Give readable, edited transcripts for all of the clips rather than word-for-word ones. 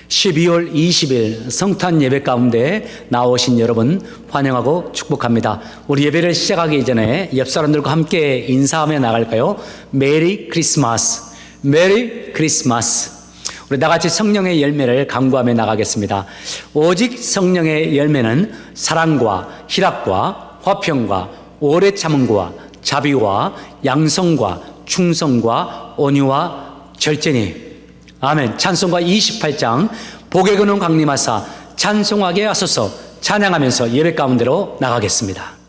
12월 20일 성탄 예배 가운데 나오신 여러분 환영하고 축복합니다. 우리 예배를 시작하기 전에 옆 사람들과 함께 인사하며 나갈까요? 메리 크리스마스, 메리 크리스마스. 우리 나같이 성령의 열매를 강구하며 나가겠습니다. 오직 성령의 열매는 사랑과 희락과 화평과 오래 참음과 자비와 양성과 충성과 온유와 절제니. 아멘. 찬송가 28장 복의 근원 강림하사 찬송하게 하소서 찬양하면서 예배 가운데로 나가겠습니다.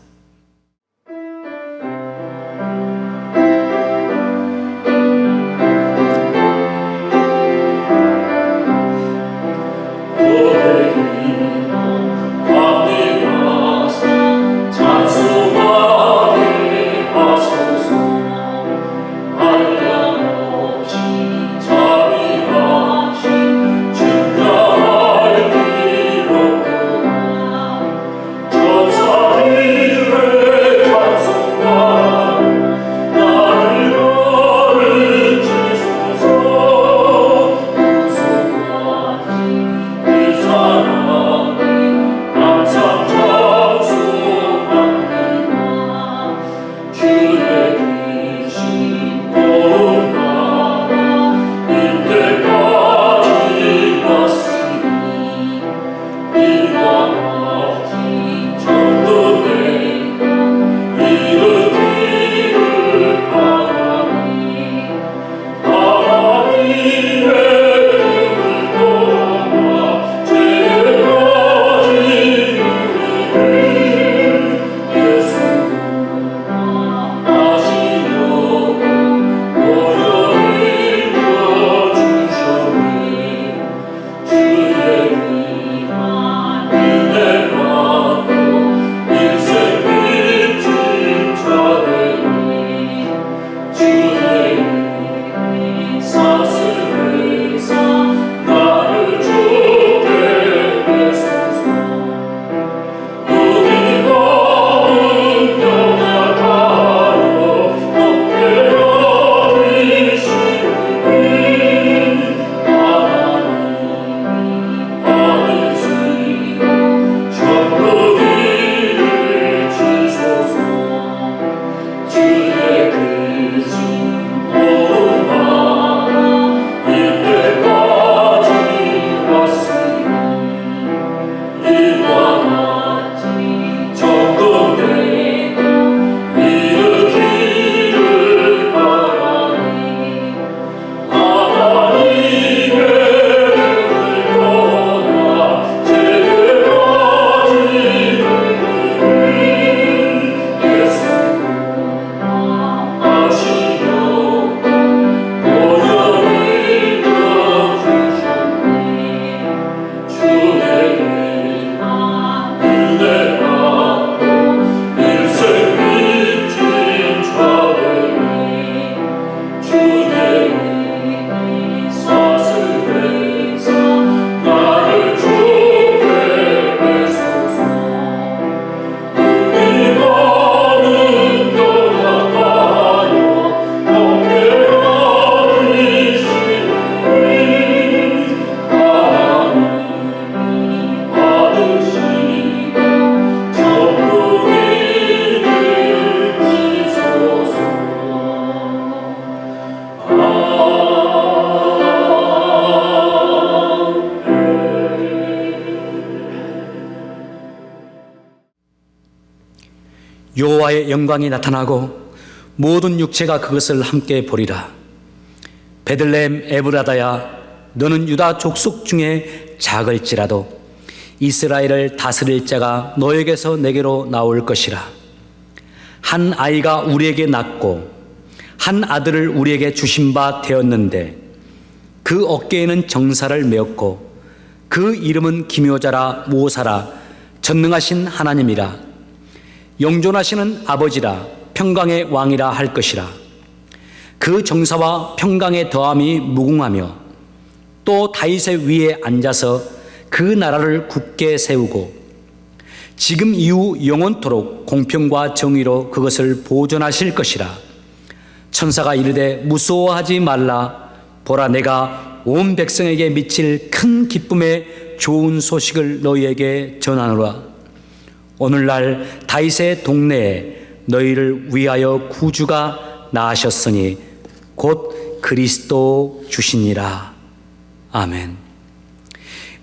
여호와의 영광이 나타나고 모든 육체가 그것을 함께 보리라. 베들레헴 에브라다야, 너는 유다 족속 중에 작을지라도 이스라엘을 다스릴 자가 너에게서 내게로 나올 것이라. 한 아이가 우리에게 낳고 한 아들을 우리에게 주신 바 되었는데 그 어깨에는 정사를 메었고 그 이름은 기묘자라 모사라 전능하신 하나님이라. 영존하시는 아버지라 평강의 왕이라 할 것이라. 그 정사와 평강의 더함이 무궁하며 또 다윗의 위에 앉아서 그 나라를 굳게 세우고 지금 이후 영원토록 공평과 정의로 그것을 보존하실 것이라. 천사가 이르되 무서워하지 말라. 보라, 내가 온 백성에게 미칠 큰 기쁨의 좋은 소식을 너희에게 전하노라. 오늘날 다윗의 동네에 너희를 위하여 구주가 나으셨으니 곧 그리스도 주시니라. 아멘.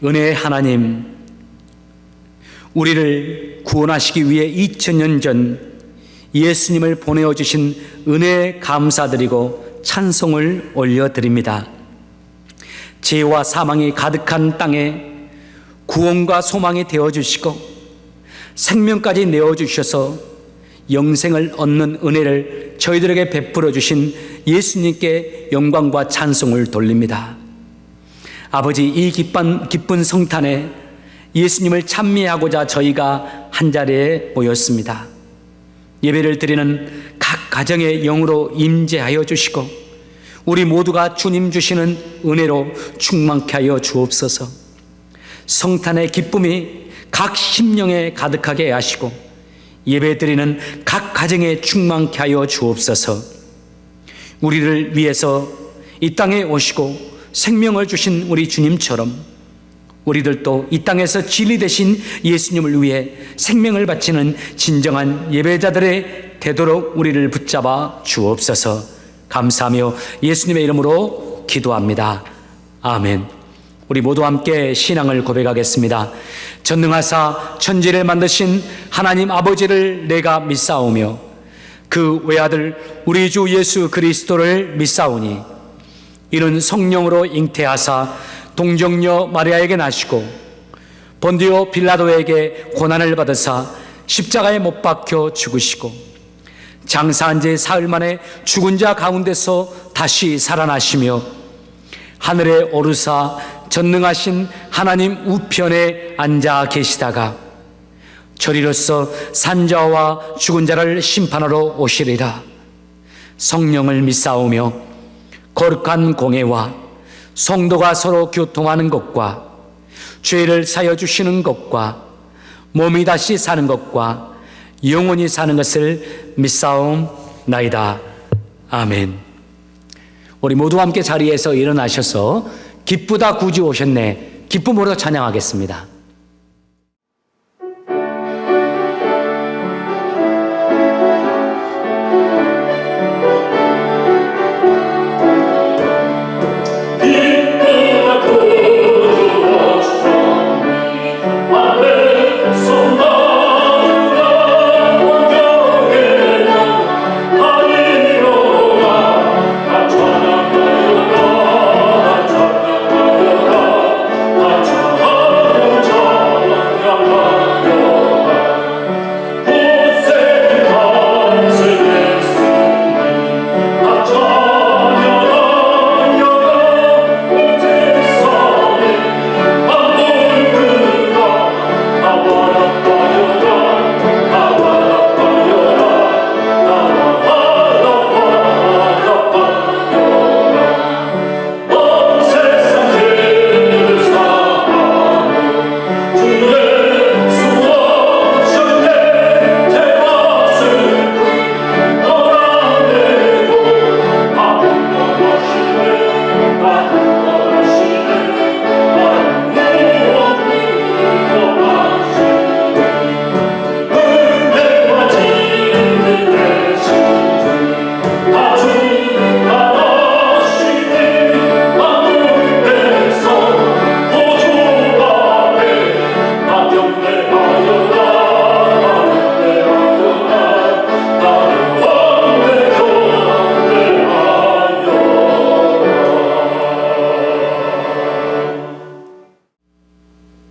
은혜의 하나님, 우리를 구원하시기 위해 2000년 전 예수님을 보내어 주신 은혜에 감사드리고 찬송을 올려드립니다. 죄와 사망이 가득한 땅에 구원과 소망이 되어주시고 생명까지 내어주셔서 영생을 얻는 은혜를 저희들에게 베풀어 주신 예수님께 영광과 찬송을 돌립니다. 아버지, 이 기쁜 성탄에 예수님을 찬미하고자 저희가 한자리에 모였습니다. 예배를 드리는 각 가정의 영으로 임재하여 주시고 우리 모두가 주님 주시는 은혜로 충만케 하여 주옵소서. 성탄의 기쁨이 각 심령에 가득하게 하시고 예배드리는 각 가정에 충만케 하여 주옵소서. 우리를 위해서 이 땅에 오시고 생명을 주신 우리 주님처럼 우리들도 이 땅에서 진리 되신 예수님을 위해 생명을 바치는 진정한 예배자들의 되도록 우리를 붙잡아 주옵소서. 감사하며 예수님의 이름으로 기도합니다. 아멘. 우리 모두 함께 신앙을 고백하겠습니다. 전능하사 천지를 만드신 하나님 아버지를 내가 믿사오며 그 외아들 우리 주 예수 그리스도를 믿사오니 이는 성령으로 잉태하사 동정녀 마리아에게 나시고 본디오 빌라도에게 고난을 받으사 십자가에 못 박혀 죽으시고 장사한 지 사흘 만에 죽은 자 가운데서 다시 살아나시며 하늘에 오르사 전능하신 하나님 우편에 앉아 계시다가 저리로서 산자와 죽은 자를 심판하러 오시리라. 성령을 믿사오며 거룩한 공회와 성도가 서로 교통하는 것과 죄를 사여 주시는 것과 몸이 다시 사는 것과 영원히 사는 것을 믿사옵나이다. 아멘. 우리 모두 함께 자리에서 일어나셔서 기쁘다 구주 오셨네 기쁨으로 찬양하겠습니다.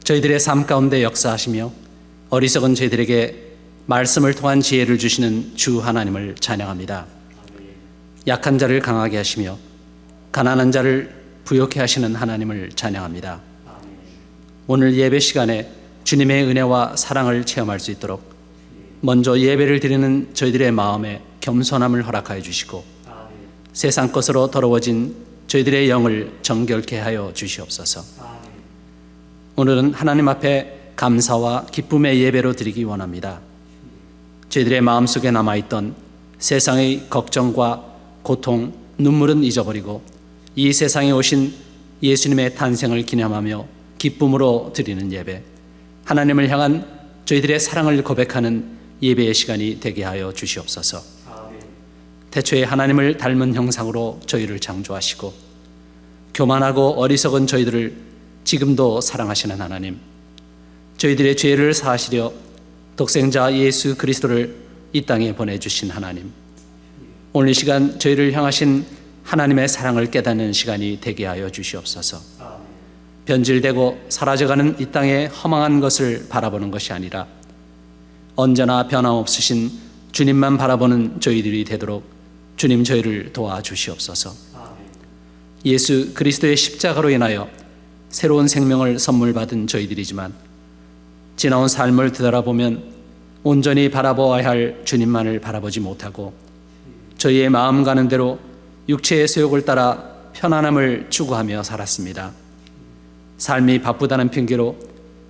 저희들의 삶 가운데 역사하시며 어리석은 저희들에게 말씀을 통한 지혜를 주시는 주 하나님을 찬양합니다. 약한 자를 강하게 하시며 가난한 자를 부욕해 하시는 하나님을 찬양합니다. 오늘 예배 시간에 주님의 은혜와 사랑을 체험할 수 있도록 먼저 예배를 드리는 저희들의 마음에 겸손함을 허락하여 주시고 세상 것으로 더러워진 저희들의 영을 정결케 하여 주시옵소서. 오늘은 하나님 앞에 감사와 기쁨의 예배로 드리기 원합니다. 저희들의 마음속에 남아있던 세상의 걱정과 고통, 눈물은 잊어버리고 이 세상에 오신 예수님의 탄생을 기념하며 기쁨으로 드리는 예배, 하나님을 향한 저희들의 사랑을 고백하는 예배의 시간이 되게 하여 주시옵소서. 태초에 하나님을 닮은 형상으로 저희를 창조하시고 교만하고 어리석은 저희들을 지금도 사랑하시는 하나님, 저희들의 죄를 사하시려 독생자 예수 그리스도를 이 땅에 보내주신 하나님, 오늘 이 시간 저희를 향하신 하나님의 사랑을 깨닫는 시간이 되게 하여 주시옵소서. 변질되고 사라져가는 이 땅의 허망한 것을 바라보는 것이 아니라 언제나 변함없으신 주님만 바라보는 저희들이 되도록 주님 저희를 도와주시옵소서. 예수 그리스도의 십자가로 인하여 새로운 생명을 선물 받은 저희들이지만 지나온 삶을 되돌아보면 온전히 바라보아야 할 주님만을 바라보지 못하고 저희의 마음 가는 대로 육체의 소욕을 따라 편안함을 추구하며 살았습니다. 삶이 바쁘다는 핑계로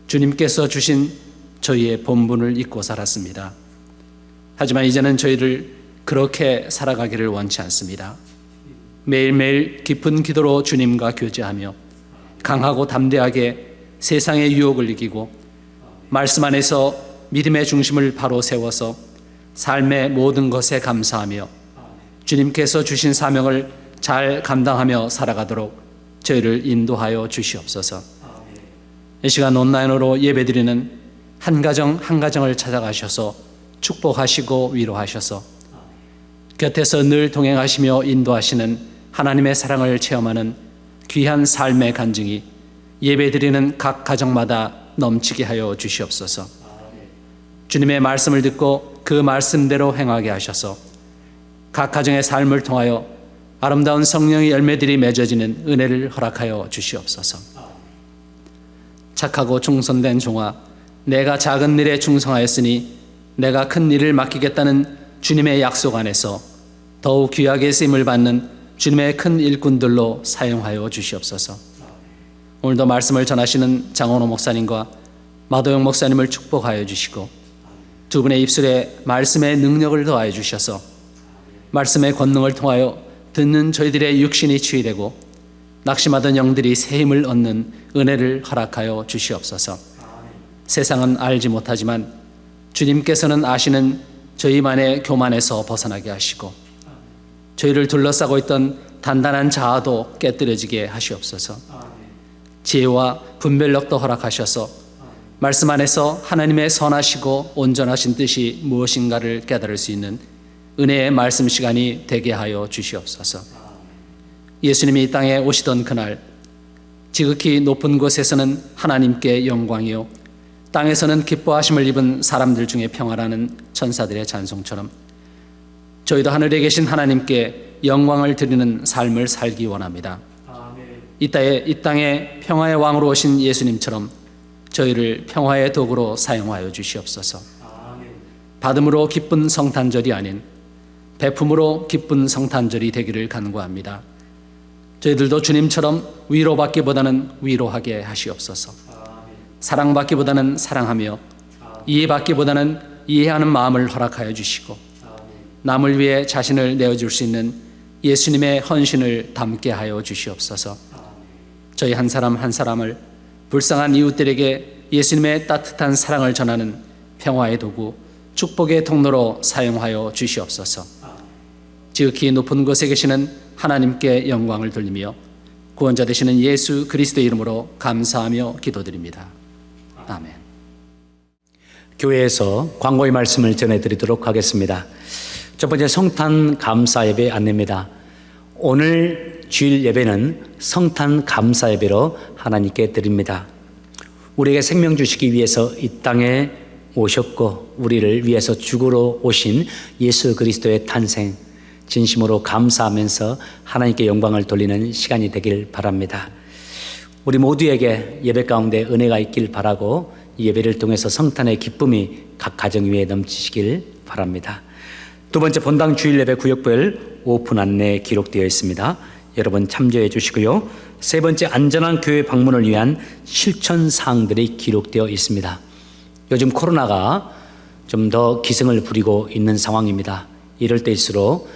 주님께서 주신 저희의 본분을 잊고 살았습니다. 하지만 이제는 저희를 그렇게 살아가기를 원치 않습니다. 매일매일 깊은 기도로 주님과 교제하며 강하고 담대하게 세상의 유혹을 이기고 말씀 안에서 믿음의 중심을 바로 세워서 삶의 모든 것에 감사하며 주님께서 주신 사명을 잘 감당하며 살아가도록 저희를 인도하여 주시옵소서. 이 시간 온라인으로 예배드리는 한 가정 한 가정을 찾아가셔서 축복하시고 위로하셔서 곁에서 늘 동행하시며 인도하시는 하나님의 사랑을 체험하는 귀한 삶의 간증이 예배드리는 각 가정마다 넘치게 하여 주시옵소서. 주님의 말씀을 듣고 그 말씀대로 행하게 하셔서 각 가정의 삶을 통하여 아름다운 성령의 열매들이 맺어지는 은혜를 허락하여 주시옵소서. 착하고 충성된 종아, 내가 작은 일에 충성하였으니 내가 큰 일을 맡기겠다는 주님의 약속 안에서 더욱 귀하게 쓰임을 받는 주님의 큰 일꾼들로 사용하여 주시옵소서. 오늘도 말씀을 전하시는 장원호 목사님과 마도영 목사님을 축복하여 주시고 두 분의 입술에 말씀의 능력을 더하여 주셔서 말씀의 권능을 통하여 듣는 저희들의 육신이 치유되고 낙심하던 영들이 새 힘을 얻는 은혜를 허락하여 주시옵소서. 세상은 알지 못하지만 주님께서는 아시는 저희만의 교만에서 벗어나게 하시고 저희를 둘러싸고 있던 단단한 자아도 깨뜨려지게 하시옵소서. 지혜와 분별력도 허락하셔서 말씀 안에서 하나님의 선하시고 온전하신 뜻이 무엇인가를 깨달을 수 있는 은혜의 말씀 시간이 되게 하여 주시옵소서. 예수님이 이 땅에 오시던 그날 지극히 높은 곳에서는 하나님께 영광이요 땅에서는 기뻐하심을 입은 사람들 중에 평화라는 천사들의 찬송처럼 저희도 하늘에 계신 하나님께 영광을 드리는 삶을 살기 원합니다. 이 땅에 평화의 왕으로 오신 예수님처럼 저희를 평화의 도구로 사용하여 주시옵소서. 받음으로 기쁜 성탄절이 아닌 베품으로 기쁜 성탄절이 되기를 간구합니다. 저희들도 주님처럼 위로받기보다는 위로하게 하시옵소서. 사랑받기보다는 사랑하며 이해받기보다는 이해하는 마음을 허락하여 주시고 남을 위해 자신을 내어줄 수 있는 예수님의 헌신을 담게 하여 주시옵소서. 저희 한 사람 한 사람을 불쌍한 이웃들에게 예수님의 따뜻한 사랑을 전하는 평화의 도구, 축복의 통로로 사용하여 주시옵소서. 지극히 높은 곳에 계시는 하나님께 영광을 돌리며 구원자 되시는 예수 그리스도의 이름으로 감사하며 기도드립니다. 아멘. 교회에서 광고의 말씀을 전해드리도록 하겠습니다. 첫 번째 성탄 감사 예배 안내입니다. 오늘 주일 예배는 성탄 감사 예배로 하나님께 드립니다. 우리에게 생명 주시기 위해서 이 땅에 오셨고 우리를 위해서 죽으러 오신 예수 그리스도의 탄생 진심으로 감사하면서 하나님께 영광을 돌리는 시간이 되길 바랍니다. 우리 모두에게 예배 가운데 은혜가 있길 바라고 이 예배를 통해서 성탄의 기쁨이 각 가정 위에 넘치시길 바랍니다. 두 번째 본당 주일 예배 구역별 오픈 안내 기록되어 있습니다. 여러분 참조해 주시고요. 세 번째 안전한 교회 방문을 위한 실천 사항들이 기록되어 있습니다. 요즘 코로나가 좀 더 기승을 부리고 있는 상황입니다. 이럴 때일수록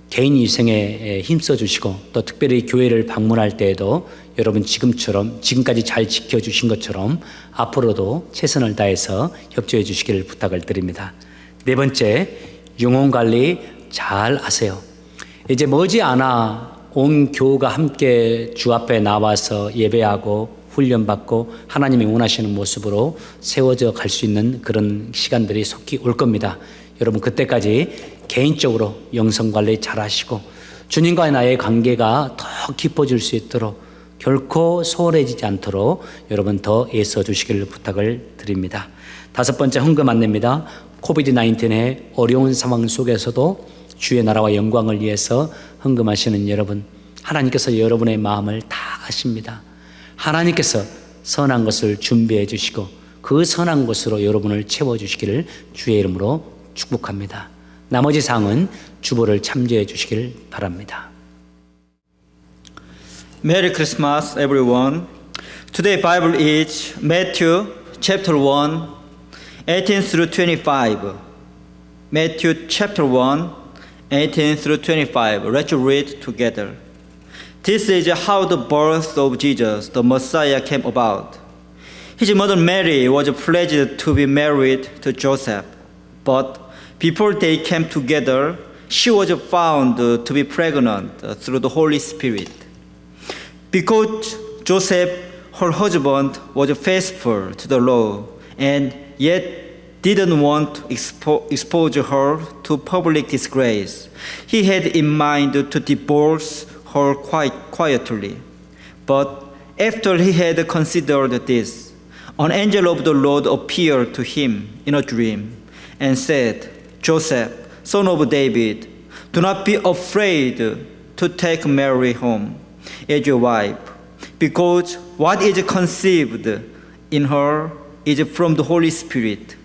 개인 위생에 힘써 주시고 또 특별히 교회를 방문할 때에도 여러분 지금까지 잘 지켜주신 것처럼 앞으로도 최선을 다해서 협조해 주시기를 부탁을 드립니다. 네 번째, 영혼관리 잘 하세요. 이제 머지않아 온 교우가 함께 주 앞에 나와서 예배하고 훈련받고 하나님이 원하시는 모습으로 세워져 갈 수 있는 그런 시간들이 속히 올 겁니다. 여러분 그때까지 개인적으로 영성관리 잘 하시고 주님과의 나의 관계가 더 깊어질 수 있도록 결코 소홀해지지 않도록 여러분 더 애써 주시기를 부탁을 드립니다. 다섯 번째 헌금 안내입니다. 코비드-19의 어려운 상황 속에서도 주의 나라와 영광을 위해서 헌금하시는 여러분, 하나님께서 여러분의 마음을 다 아십니다. 하나님께서 선한 것을 준비해 주시고 그 선한 것으로 여러분을 채워주시기를 주의 이름으로 축복합니다. 나머지 사항은 주보를 참조해 주시기를 바랍니다. Merry Christmas, everyone. Today Bible is Matthew chapter 1, 18 through 25. Matthew chapter 1, 18 through 25. Let's read together. This is how the birth of Jesus, the Messiah, came about. His mother Mary was pledged to be married to Joseph, but before they came together, she was found to be pregnant through the Holy Spirit. Because Joseph, her husband, was faithful to the law and yet didn't want to expose her to public disgrace, he had in mind to divorce her quite quietly. But after he had considered this, an angel of the Lord appeared to him in a dream and said, Joseph, son of David, do not be afraid to take Mary home as your wife, because what is conceived in her is from the Holy Spirit.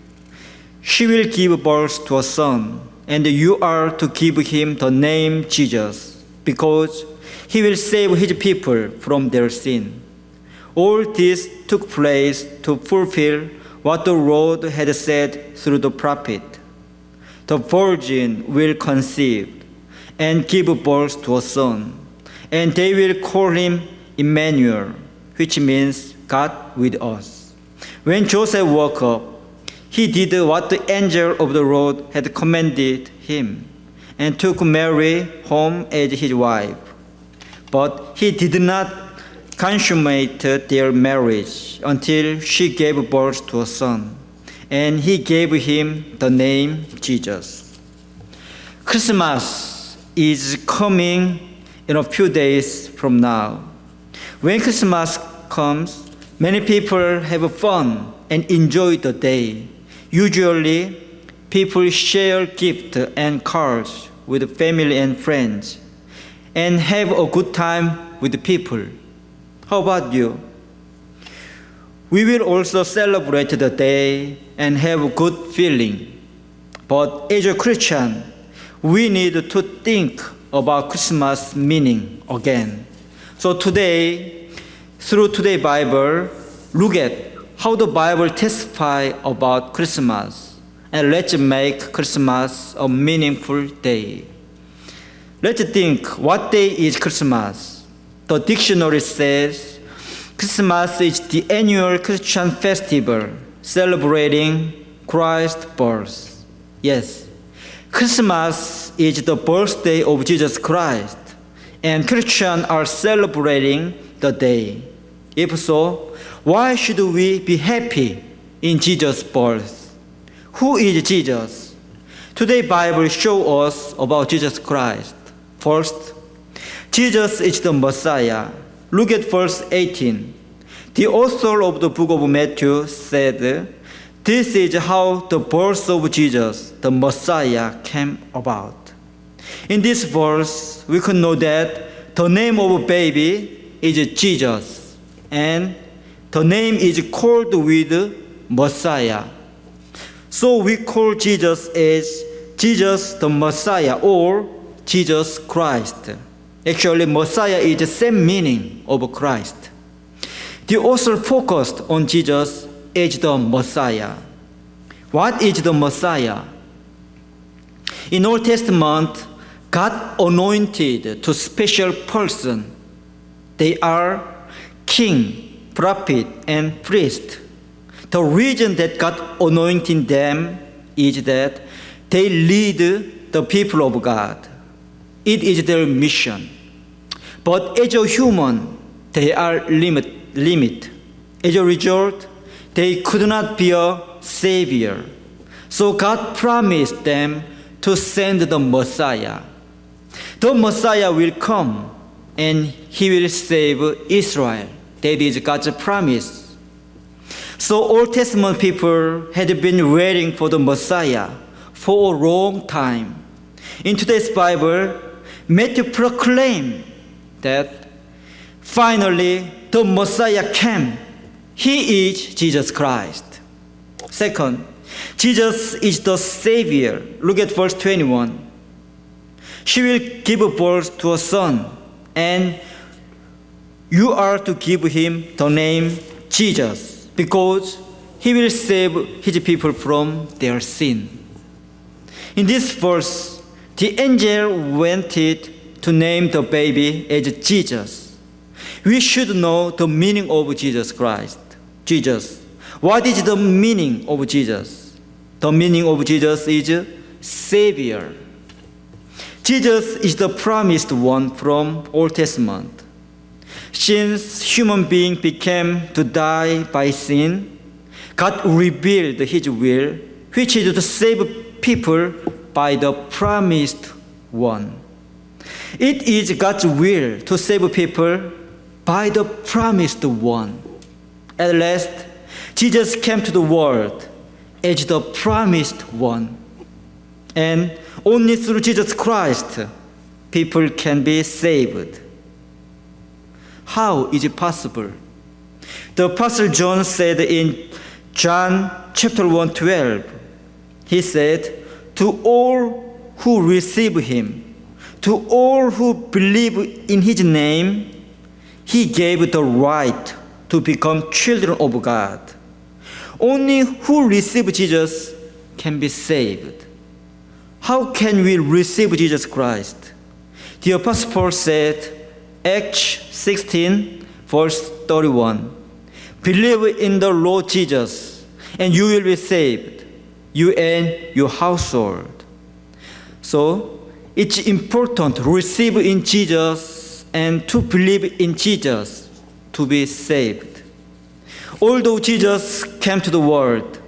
She will give birth to a son, and you are to give him the name Jesus, because he will save his people from their sin. All this took place to fulfill what the Lord had said through the prophet. The virgin will conceive and give birth to a son, and they will call him Emmanuel, which means God with us. When Joseph woke up, he did what the angel of the Lord had commanded him, and took Mary home as his wife. But he did not consummate their marriage until she gave birth to a son, and he gave him the name Jesus. Christmas is coming in a few days from now. When Christmas comes, many people have fun and enjoy the day. Usually, people share gifts and cards with family and friends and have a good time with people. How about you? We will also celebrate the day and have a good feeling. But as a Christian, we need to think about Christmas meaning again. So today, through today's Bible, look at how the Bible testifies about Christmas, and let's make Christmas a meaningful day. Let's think, what day is Christmas? The dictionary says Christmas is the annual Christian festival celebrating Christ's birth. Yes, Christmas is the birthday of Jesus Christ, and Christians are celebrating the day. If so, why should we be happy in Jesus' birth? Who is Jesus? Today's Bible shows us about Jesus Christ. First, Jesus is the Messiah. Look at verse 18. The author of the book of Matthew said, this is how the birth of Jesus, the Messiah, came about. In this verse, we can know that the name of a baby is Jesus, and the name is called with Messiah. So we call Jesus as Jesus the Messiah or Jesus Christ. Actually, Messiah is the same meaning of Christ. The author focused on Jesus as the Messiah. What is the Messiah? In Old Testament, God anointed to special person. They are king, prophet, and priest. The reason that God anointing them is that they lead the people of God. It is their mission. But as a human, they are limit. As a result, they could not be a savior. So God promised them to send the Messiah. The Messiah will come and he will save Israel. That is God's promise. So Old Testament people had been waiting for the Messiah for a long time. In today's Bible, Matthew proclaimed that finally the Messiah came. He is Jesus Christ. Second, Jesus is the Savior. Look at verse 21. She will give birth to a son, and you are to give him the name Jesus, because he will save his people from their sin. In this verse, the angel wanted to name the baby as Jesus. We should know the meaning of Jesus Christ. Jesus. What is the meaning of Jesus? The meaning of Jesus is Savior. Jesus is the promised one from Old Testament. Since human being became to die by sin, God revealed his will, which is to save people by the promised one. It is God's will to save people by the promised one. At last, Jesus came to the world as the promised one. And only through Jesus Christ, people can be saved. How is it possible? The Apostle John said in John chapter 1:12, he said, to all who receive him, to all who believe in his name, he gave the right to become children of God. Only who receive Jesus can be saved. How can we receive Jesus Christ? The Apostle Paul said, Acts 16, verse 31, believe in the Lord Jesus, and you will be saved, you and your household. So, it's important to receive in Jesus and to believe in Jesus to be saved. Although Jesus came to the world,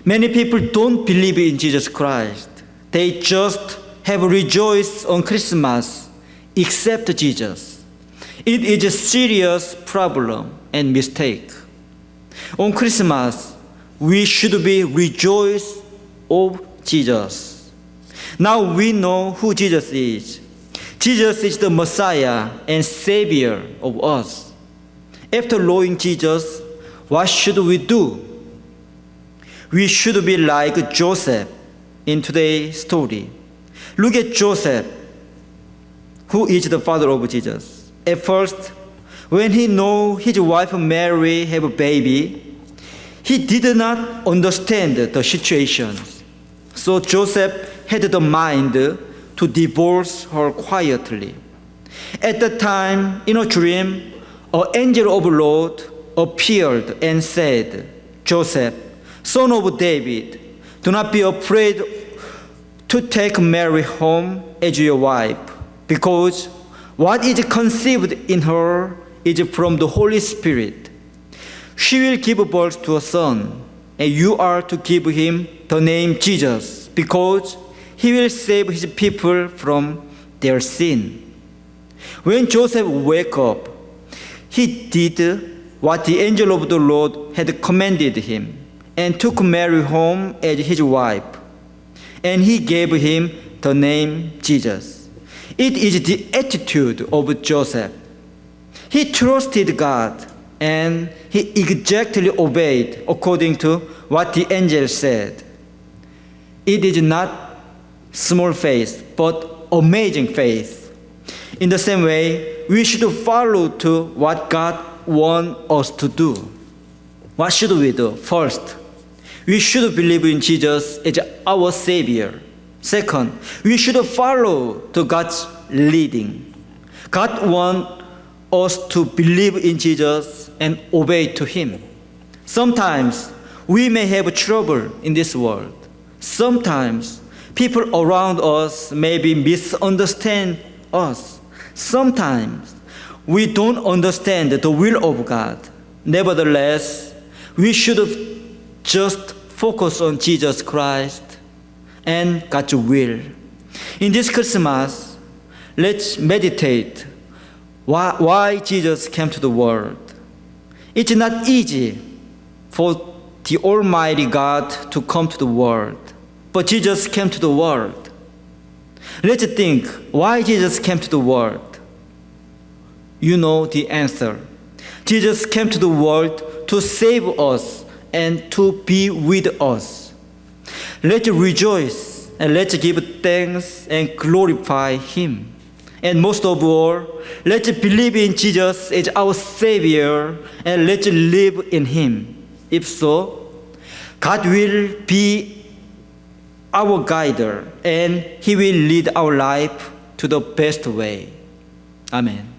many people don't believe in Jesus Christ. They just have rejoiced on Christmas except Jesus. It is a serious problem and mistake. On Christmas, we should be rejoiced of Jesus. Now we know who Jesus is. Jesus is the Messiah and Savior of us. After knowing Jesus, what should we do? We should be like Joseph in today's story. Look at Joseph, who is the father of Jesus. At first, when he knew his wife Mary have a baby, he did not understand the situation. So Joseph had the mind to divorce her quietly. At that time, in a dream, an angel of the Lord appeared and said, Joseph, son of David, do not be afraid to take Mary home as your wife, because what is conceived in her is from the Holy Spirit. She will give birth to a son, and you are to give him the name Jesus, because he will save his people from their sin. When Joseph woke up, he did what the angel of the Lord had commanded him, and took Mary home as his wife. And he gave him the name Jesus. It is the attitude of Joseph. He trusted God, and he exactly obeyed according to what the angel said. It is not small faith, but amazing faith. In the same way, we should follow to what God wants us to do. What should we do? First, we should believe in Jesus as our Savior. Second, we should follow to God's leading. God wants us to believe in Jesus and obey to Him. Sometimes we may have trouble in this world. Sometimes people around us maybe misunderstand us. Sometimes we don't understand the will of God. Nevertheless, we should just focus on Jesus Christ and God's will. In this Christmas, let's meditate why Jesus came to the world. It's not easy for the Almighty God to come to the world, but Jesus came to the world. Let's think why Jesus came to the world. You know the answer. Jesus came to the world to save us and to be with us. Let's rejoice and let's give thanks and glorify Him. And most of all, let's believe in Jesus as our Savior and let's live in Him. If so, God will be our guider and He will lead our life to the best way. Amen.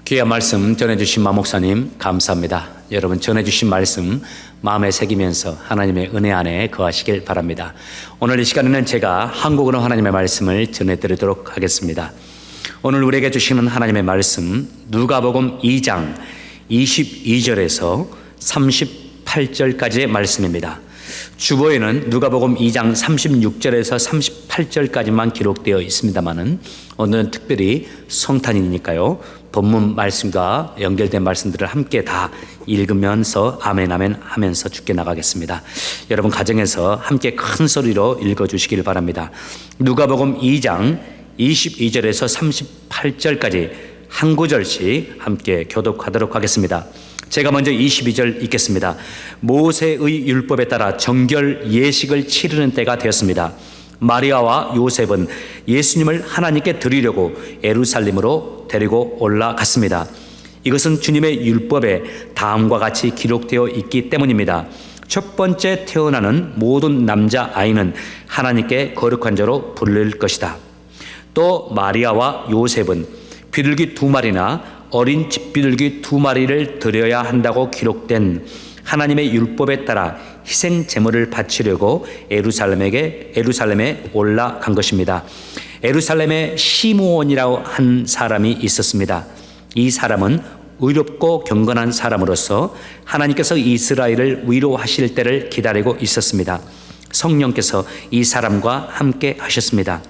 귀한 말씀 전해주신 마 목사님 감사합니다. 여러분 전해주신 말씀 마음에 새기면서 하나님의 은혜 안에 거하시길 바랍니다. 오늘 이 시간에는 제가 한국어로 하나님의 말씀을 전해드리도록 하겠습니다. 오늘 우리에게 주시는 하나님의 말씀 누가복음 2장 22절에서 38절까지의 말씀입니다. 주보에는 누가복음 2장 36절에서 38절까지만 기록되어 있습니다만은 오늘은 특별히 성탄이니까요. 본문 말씀과 연결된 말씀들을 함께 다 읽으면서 아멘 아멘 하면서 죽게 나가겠습니다. 여러분 가정에서 함께 큰 소리로 읽어주시길 바랍니다. 누가복음 2장 22절에서 38절까지 한 구절씩 함께 교독하도록 하겠습니다. 제가 먼저 22절 읽겠습니다. 모세의 율법에 따라 정결 예식을 치르는 때가 되었습니다. 마리아와 요셉은 예수님을 하나님께 드리려고 예루살렘으로 데리고 올라갔습니다. 이것은 주님의 율법에 다음과 같이 기록되어 있기 때문입니다. 첫 번째 태어나는 모든 남자 아이는 하나님께 거룩한 자로 부를 것이다. 또 마리아와 요셉은 비둘기 2마리나 어린 집비둘기 2마리를 드려야 한다고 기록된 하나님의 율법에 따라 희생 제물을 바치려고 예루살렘에 올라간 것입니다. 예루살렘에 시므온이라고 한 사람이 있었습니다. 이 사람은 의롭고 경건한 사람으로서 하나님께서 이스라엘을 위로하실 때를 기다리고 있었습니다. 성령께서 이 사람과 함께 하셨습니다.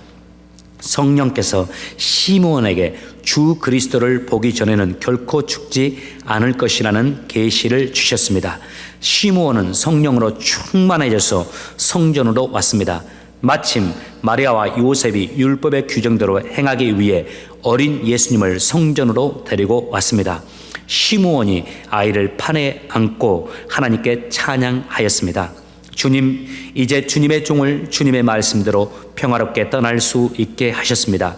성령께서 시므온에게 주 그리스도를 보기 전에는 결코 죽지 않을 것이라는 계시를 주셨습니다. 시므온은 성령으로 충만해져서 성전으로 왔습니다. 마침 마리아와 요셉이 율법의 규정대로 행하기 위해 어린 예수님을 성전으로 데리고 왔습니다. 시므온이 아이를 판에 안고 하나님께 찬양하였습니다. 주님, 이제 주님의 종을 주님의 말씀대로 평화롭게 떠날 수 있게 하셨습니다.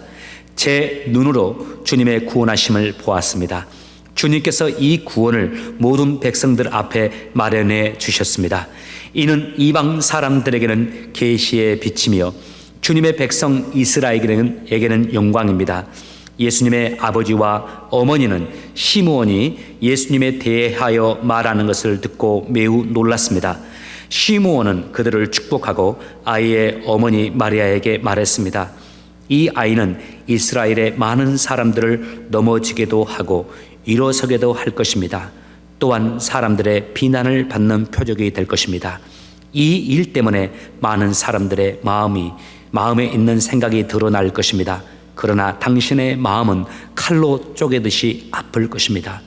제 눈으로 주님의 구원하심을 보았습니다. 주님께서 이 구원을 모든 백성들 앞에 마련해 주셨습니다. 이는 이방 사람들에게는 계시의 빛이며 주님의 백성 이스라엘에게는 영광입니다. 예수님의 아버지와 어머니는 시므온이 예수님에 대하여 말하는 것을 듣고 매우 놀랐습니다. 시므온은 그들을 축복하고 아이의 어머니 마리아에게 말했습니다. 이 아이는 이스라엘의 많은 사람들을 넘어지게도 하고 일어서게도 할 것입니다. 또한 사람들의 비난을 받는 표적이 될 것입니다. 이 일 때문에 많은 사람들의 마음에 있는 생각이 드러날 것입니다. 그러나 당신의 마음은 칼로 쪼개듯이 아플 것입니다.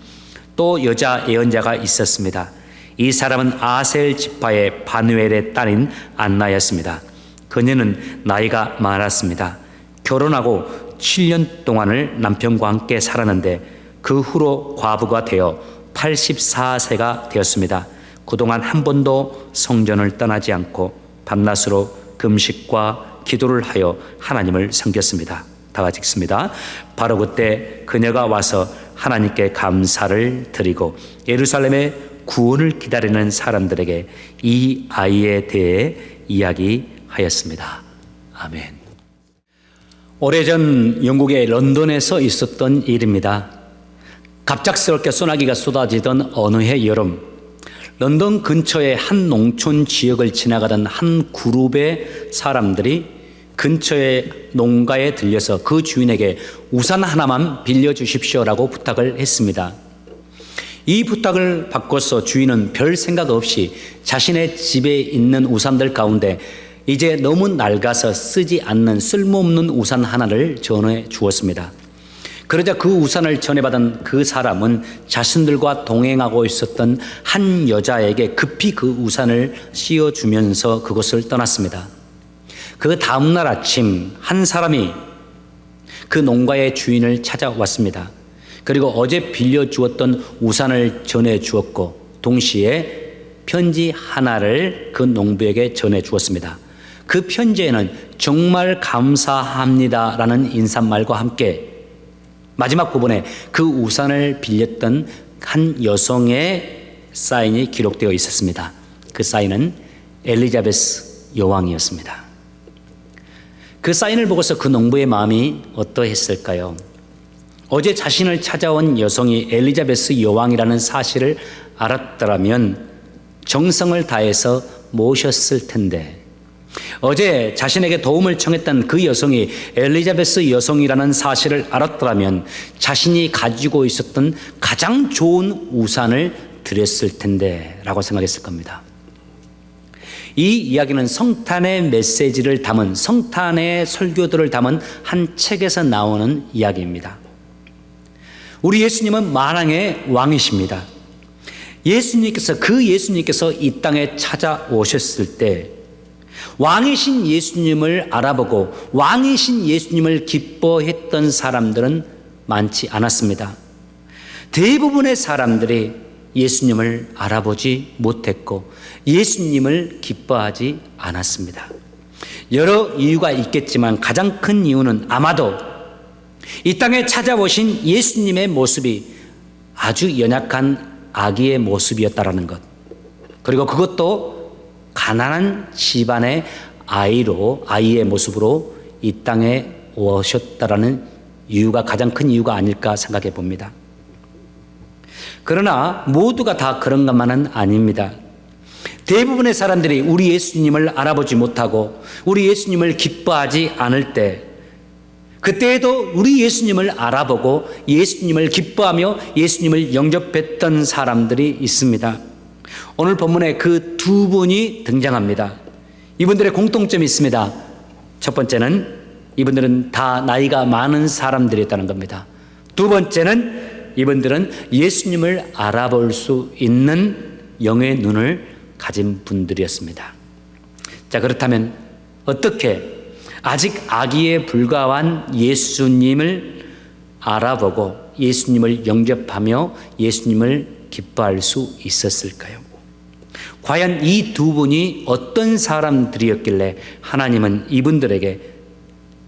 또 여자 예언자가 있었습니다. 이 사람은 아셀 지파의 바누엘의 딸인 안나였습니다. 그녀는 나이가 많았습니다. 결혼하고 7년 동안을 남편과 함께 살았는데 그 후로 과부가 되어 84세가 되었습니다. 그동안 한 번도 성전을 떠나지 않고 밤낮으로 금식과 기도를 하여 하나님을 섬겼습니다. 다 같이 읽습니다. 바로 그때 그녀가 와서 하나님께 감사를 드리고 예루살렘의 구원을 기다리는 사람들에게 이 아이에 대해 이야기하였습니다. 하였습니다. 아멘. 오래전 영국의 런던에서 있었던 일입니다. 갑작스럽게 소나기가 쏟아지던 어느 해 여름, 런던 근처의 한 농촌 지역을 지나가던 한 그룹의 사람들이 근처의 농가에 들려서 그 주인에게 우산 하나만 빌려주십시오라고 부탁을 했습니다. 이 부탁을 받고서 주인은 별 생각 없이 자신의 집에 있는 우산들 가운데 이제 너무 낡아서 쓰지 않는 쓸모없는 우산 하나를 전해 주었습니다. 그러자 그 우산을 전해받은 그 사람은 자신들과 동행하고 있었던 한 여자에게 급히 그 우산을 씌워주면서 그곳을 떠났습니다. 그 다음날 아침 한 사람이 그 농가의 주인을 찾아왔습니다. 그리고 어제 빌려주었던 우산을 전해주었고 동시에 편지 하나를 그 농부에게 전해주었습니다. 그 편지에는 정말 감사합니다라는 인사말과 함께 마지막 부분에 그 우산을 빌렸던 한 여성의 사인이 기록되어 있었습니다. 그 사인은 엘리자베스 여왕이었습니다. 그 사인을 보고서 그 농부의 마음이 어떠했을까요? 어제 자신을 찾아온 여성이 엘리자베스 여왕이라는 사실을 알았더라면 정성을 다해서 모셨을 텐데, 어제 자신에게 도움을 청했던 그 여성이 엘리자베스 여성이라는 사실을 알았더라면 자신이 가지고 있었던 가장 좋은 우산을 드렸을 텐데 라고 생각했을 겁니다. 이 이야기는 성탄의 메시지를 담은, 성탄의 설교들을 담은 한 책에서 나오는 이야기입니다. 우리 예수님은 만왕의 왕이십니다. 예수님께서 이 땅에 찾아오셨을 때 왕이신 예수님을 알아보고 왕이신 예수님을 기뻐했던 사람들은 많지 않았습니다. 대부분의 사람들이 예수님을 알아보지 못했고 예수님을 기뻐하지 않았습니다. 여러 이유가 있겠지만 가장 큰 이유는 아마도 이 땅에 찾아오신 예수님의 모습이 아주 연약한 아기의 모습이었다라는 것, 그리고 그것도 가난한 집안의 아이의 모습으로 이 땅에 오셨다라는 이유가 가장 큰 이유가 아닐까 생각해 봅니다. 그러나 모두가 다 그런 것만은 아닙니다. 대부분의 사람들이 우리 예수님을 알아보지 못하고 우리 예수님을 기뻐하지 않을 때, 그때에도 우리 예수님을 알아보고 예수님을 기뻐하며 예수님을 영접했던 사람들이 있습니다. 오늘 본문에 그 두 분이 등장합니다. 이분들의 공통점이 있습니다. 첫 번째는 이분들은 다 나이가 많은 사람들이었다는 겁니다. 두 번째는 이분들은 예수님을 알아볼 수 있는 영의 눈을 가진 분들이었습니다. 자, 그렇다면 어떻게 아직 아기에 불과한 예수님을 알아보고 예수님을 영접하며 예수님을 기뻐할 수 있었을까요? 과연 이 두 분이 어떤 사람들이었길래 하나님은 이분들에게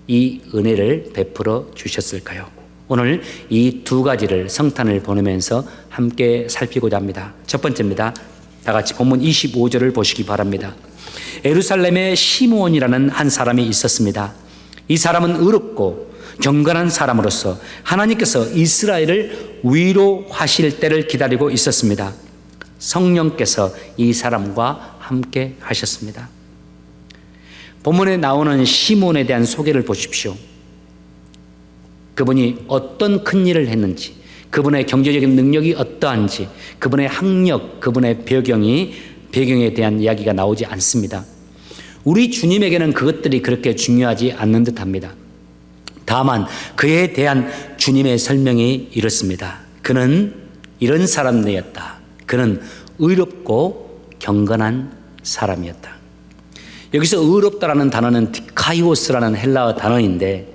이 은혜를 베풀어 주셨을까요? 오늘 이 두 가지를 성탄을 보내면서 함께 살피고자 합니다. 첫 번째입니다. 다 같이 본문 25절을 보시기 바랍니다. 예루살렘에 시므온이라는 한 사람이 있었습니다. 이 사람은 의롭고 경건한 사람으로서 하나님께서 이스라엘을 위로하실 때를 기다리고 있었습니다. 성령께서 이 사람과 함께 하셨습니다. 본문에 나오는 시므온에 대한 소개를 보십시오. 그분이 어떤 큰 일을 했는지, 그분의 경제적인 능력이 어떠한지, 그분의 학력, 그분의 배경에 대한 이야기가 나오지 않습니다. 우리 주님에게는 그것들이 그렇게 중요하지 않는 듯합니다. 다만 그에 대한 주님의 설명이 이렇습니다. 그는 이런 사람이었다. 그는 의롭고 경건한 사람이었다. 여기서 의롭다라는 단어는 디카이오스라는 헬라어 단어인데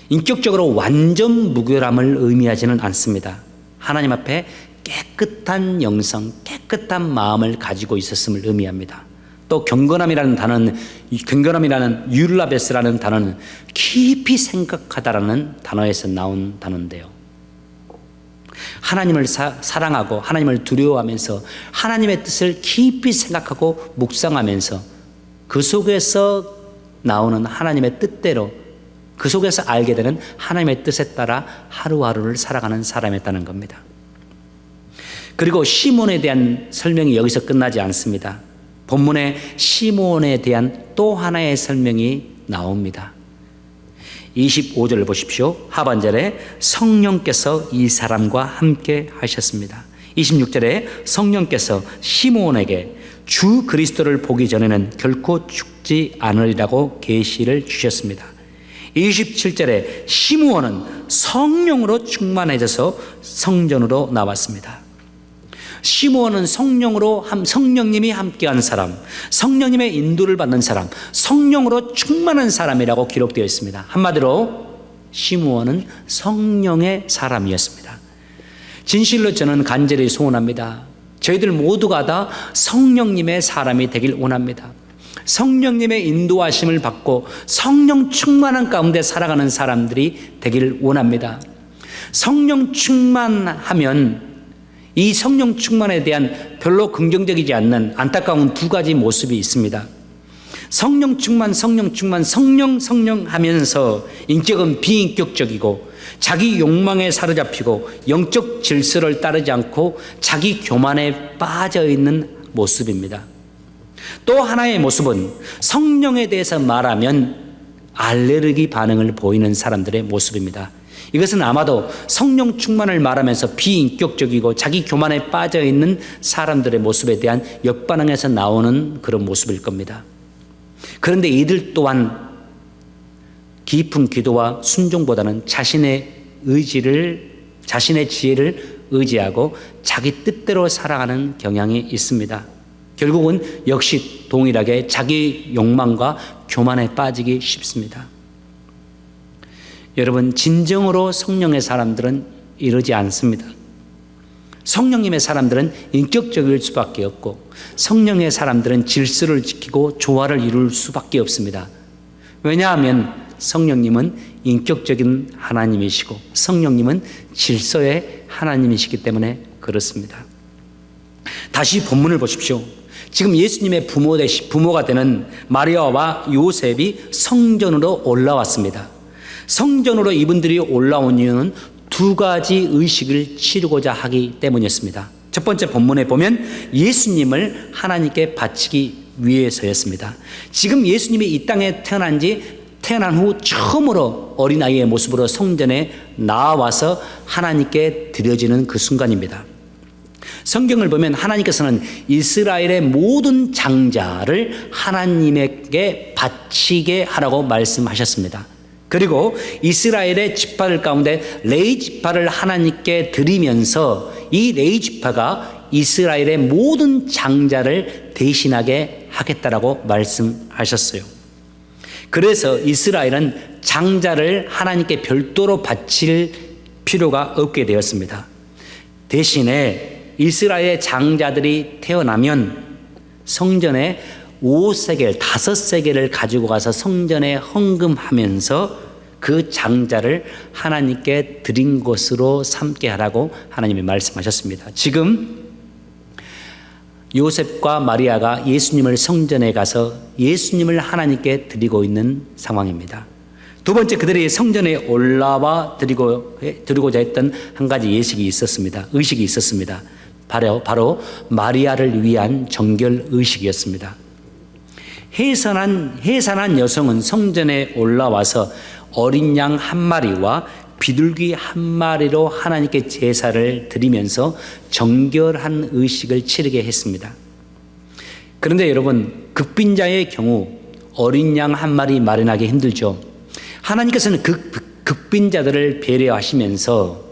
인격적으로 완전 무결함을 의미하지는 않습니다. 하나님 앞에 깨끗한 영성, 깨끗한 마음을 가지고 있었음을 의미합니다. 또 경건함이라는 단어는, 경건함이라는 율라베스라는 단어는 깊이 생각하다라는 단어에서 나온 단어인데요. 하나님을 사랑하고 하나님을 두려워하면서 하나님의 뜻을 깊이 생각하고 묵상하면서 그 속에서 나오는 하나님의 뜻대로 그 속에서 알게 되는 하나님의 뜻에 따라 하루하루를 살아가는 사람이었다는 겁니다. 그리고 시몬에 대한 설명이 여기서 끝나지 않습니다. 본문에 시몬에 대한 또 하나의 설명이 나옵니다. 25절을 보십시오. 하반절에 성령께서 이 사람과 함께 하셨습니다. 26절에 성령께서 시몬에게 주 그리스도를 보기 전에는 결코 죽지 않으리라고 계시를 주셨습니다. 27절에 시므온은 성령으로 충만해져서 성전으로 나왔습니다. 시므온은 성령님이 함께한 사람, 성령님의 인도를 받는 사람, 성령으로 충만한 사람이라고 기록되어 있습니다. 한마디로 시므온은 성령의 사람이었습니다. 진실로 저는 간절히 소원합니다. 저희들 모두가 다 성령님의 사람이 되길 원합니다. 성령님의 인도하심을 받고 성령 충만한 가운데 살아가는 사람들이 되길 원합니다. 성령 충만하면 이 성령 충만에 대한 별로 긍정적이지 않는 안타까운 두 가지 모습이 있습니다. 성령 충만 하면서 인격은 비인격적이고 자기 욕망에 사로잡히고 영적 질서를 따르지 않고 자기 교만에 빠져 있는 모습입니다. 또 하나의 모습은 성령에 대해서 말하면 알레르기 반응을 보이는 사람들의 모습입니다. 이것은 아마도 성령 충만을 말하면서 비인격적이고 자기 교만에 빠져 있는 사람들의 모습에 대한 역반응에서 나오는 그런 모습일 겁니다. 그런데 이들 또한 깊은 기도와 순종보다는 자신의 지혜를 의지하고 자기 뜻대로 살아가는 경향이 있습니다. 결국은 역시 동일하게 자기 욕망과 교만에 빠지기 쉽습니다. 여러분, 진정으로 성령의 사람들은 이러지 않습니다. 성령님의 사람들은 인격적일 수밖에 없고 성령의 사람들은 질서를 지키고 조화를 이룰 수밖에 없습니다. 왜냐하면 성령님은 인격적인 하나님이시고 성령님은 질서의 하나님이시기 때문에 그렇습니다. 다시 본문을 보십시오. 지금 예수님의 부모가 되는 마리아와 요셉이 성전으로 올라왔습니다. 성전으로 이분들이 올라온 이유는 두 가지 의식을 치르고자 하기 때문이었습니다. 첫 번째 본문에 보면 예수님을 하나님께 바치기 위해서였습니다. 지금 예수님이 이 땅에 태어난 후 처음으로 어린아이의 모습으로 성전에 나와서 하나님께 드려지는 그 순간입니다. 성경을 보면 하나님께서는 이스라엘의 모든 장자를 하나님에게 바치게 하라고 말씀하셨습니다. 그리고 이스라엘의 지파들 가운데 레위 지파를 하나님께 드리면서 이 레위 지파가 이스라엘의 모든 장자를 대신하게 하겠다라고 말씀하셨어요. 그래서 이스라엘은 장자를 하나님께 별도로 바칠 필요가 없게 되었습니다. 대신에 이스라엘의 장자들이 태어나면 성전에 5세겔 가지고 가서 성전에 헌금하면서 그 장자를 하나님께 드린 것으로 삼게 하라고 하나님이 말씀하셨습니다. 지금 요셉과 마리아가 예수님을 성전에 가서 예수님을 하나님께 드리고 있는 상황입니다. 두 번째, 그들이 성전에 올라와 드리고자 했던 한 가지 의식이 있었습니다. 바로 마리아를 위한 정결 의식이었습니다. 해산한 여성은 성전에 올라와서 어린 양 한 마리와 비둘기 한 마리로 하나님께 제사를 드리면서 정결한 의식을 치르게 했습니다. 그런데 여러분, 극빈자의 경우 어린 양 한 마리 마련하기 힘들죠. 하나님께서는 그 극빈자들을 배려하시면서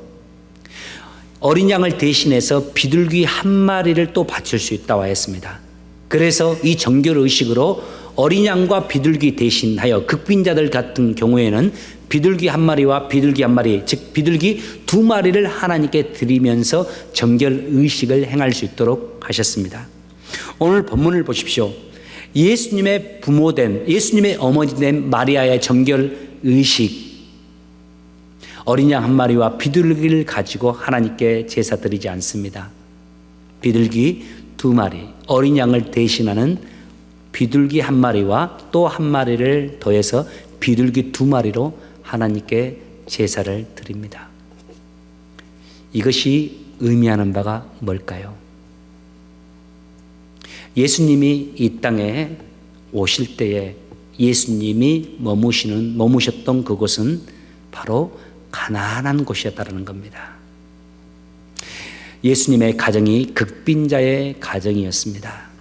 어린 양을 대신해서 비둘기 한 마리를 또 바칠 수 있다고 했습니다. 그래서 이 정결 의식으로 어린 양과 비둘기 대신하여 극빈자들 같은 경우에는 비둘기 한 마리와 비둘기 한 마리, 즉 비둘기 두 마리를 하나님께 드리면서 정결 의식을 행할 수 있도록 하셨습니다. 오늘 본문을 보십시오. 예수님의 예수님의 어머니 된 마리아의 정결 의식, 어린 양 한 마리와 비둘기를 가지고 하나님께 제사 드리지 않습니다. 비둘기 두 마리, 어린 양을 대신하는 비둘기 한 마리와 또 한 마리를 더해서 비둘기 2마리로 하나님께 제사를 드립니다. 이것이 의미하는 바가 뭘까요? 예수님이 이 땅에 오실 때에 예수님이 머무셨던 그곳은 바로 가난한 곳이었다는 겁니다. 예수님의 가정이 극빈자의 가정이었습니다.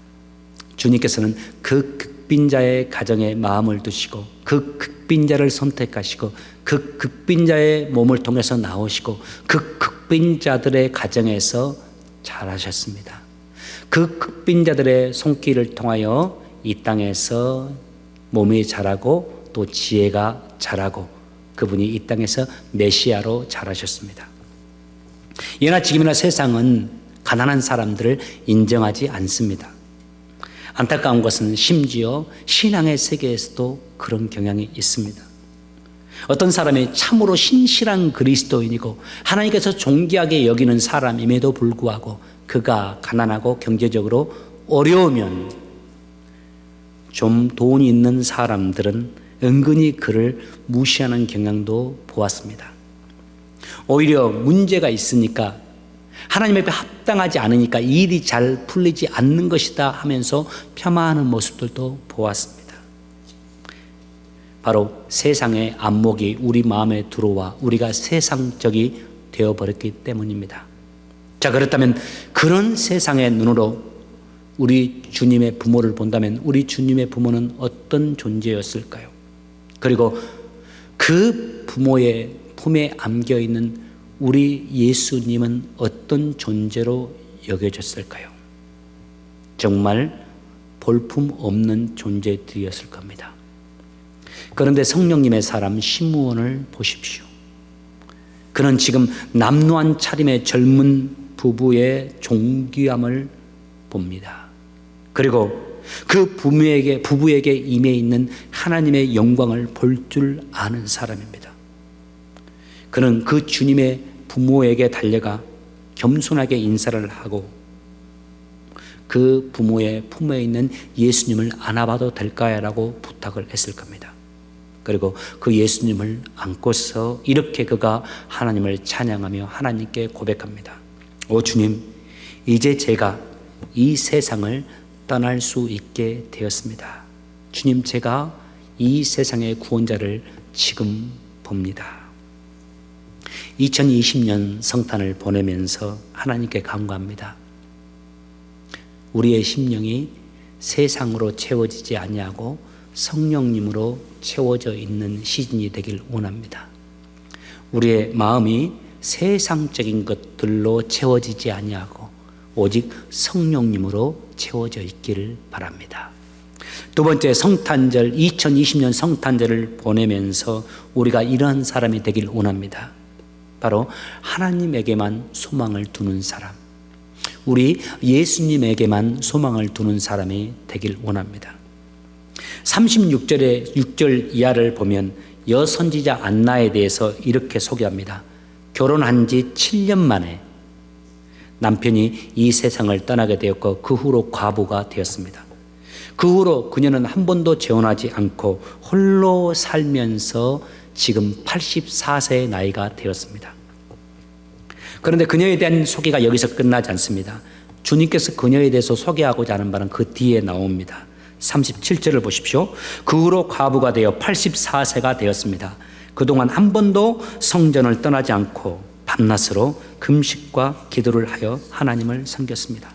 주님께서는 그 극빈자의 가정에 마음을 두시고 그 극빈자를 선택하시고 그 극빈자의 몸을 통해서 나오시고 그 극빈자들의 가정에서 자라셨습니다. 그 극빈자들의 손길을 통하여 이 땅에서 몸이 자라고 또 지혜가 자라고 그분이 이 땅에서 메시아로 자라셨습니다. 예나 지금이나 세상은 가난한 사람들을 인정하지 않습니다. 안타까운 것은 심지어 신앙의 세계에서도 그런 경향이 있습니다. 어떤 사람이 참으로 신실한 그리스도인이고 하나님께서 존귀하게 여기는 사람임에도 불구하고 그가 가난하고 경제적으로 어려우면 좀 돈이 있는 사람들은 은근히 그를 무시하는 경향도 보았습니다. 오히려 문제가 있으니까 하나님 앞에 합당하지 않으니까 일이 잘 풀리지 않는 것이다 하면서 폄하하는 모습들도 보았습니다. 바로 세상의 안목이 우리 마음에 들어와 우리가 세상적이 되어버렸기 때문입니다. 자, 그렇다면 그런 세상의 눈으로 우리 주님의 부모를 본다면 우리 주님의 부모는 어떤 존재였을까요? 그리고 그 부모의 품에 안겨있는 우리 예수님은 어떤 존재로 여겨졌을까요? 정말 볼품없는 존재들이었을 겁니다. 그런데 성령님의 사람 시므온을 보십시오. 그는 지금 남루한 차림의 젊은 부부의 존귀함을 봅니다. 그리고 그 부부에게 임해 있는 하나님의 영광을 볼 줄 아는 사람입니다. 그는 그 주님의 부모에게 달려가 겸손하게 인사를 하고 그 부모의 품에 있는 예수님을 안아봐도 될까요?라고 부탁을 했을 겁니다. 그리고 그 예수님을 안고서 이렇게 그가 하나님을 찬양하며 하나님께 고백합니다. 오 주님, 이제 제가 이 세상을 떠날 수 있게 되었습니다. 주님, 제가 이 세상의 구원자를 지금 봅니다. 2020년 성탄을 보내면서 하나님께 간구합니다. 우리의 심령이 세상으로 채워지지 아니하고 성령님으로 채워져 있는 시즌이 되길 원합니다. 우리의 마음이 세상적인 것들로 채워지지 아니하고 오직 성령님으로 채워져 있기를 바랍니다. 두 번째, 성탄절, 2020년 성탄절을 보내면서 우리가 이러한 사람이 되길 원합니다. 바로 하나님에게만 소망을 두는 사람, 우리 예수님에게만 소망을 두는 사람이 되길 원합니다. 36절의 6절 이하를 보면 여선지자 안나에 대해서 이렇게 소개합니다. 결혼한 지 7년 만에 남편이 이 세상을 떠나게 되었고 그 후로 과부가 되었습니다. 그 후로 그녀는 한 번도 재혼하지 않고 홀로 살면서 지금 84세의 나이가 되었습니다. 그런데 그녀에 대한 소개가 여기서 끝나지 않습니다. 주님께서 그녀에 대해서 소개하고자 하는 바는 그 뒤에 나옵니다. 37절을 보십시오. 그 후로 과부가 되어 84세가 되었습니다. 그동안 한 번도 성전을 떠나지 않고 밤낮으로 금식과 기도를 하여 하나님을 섬겼습니다.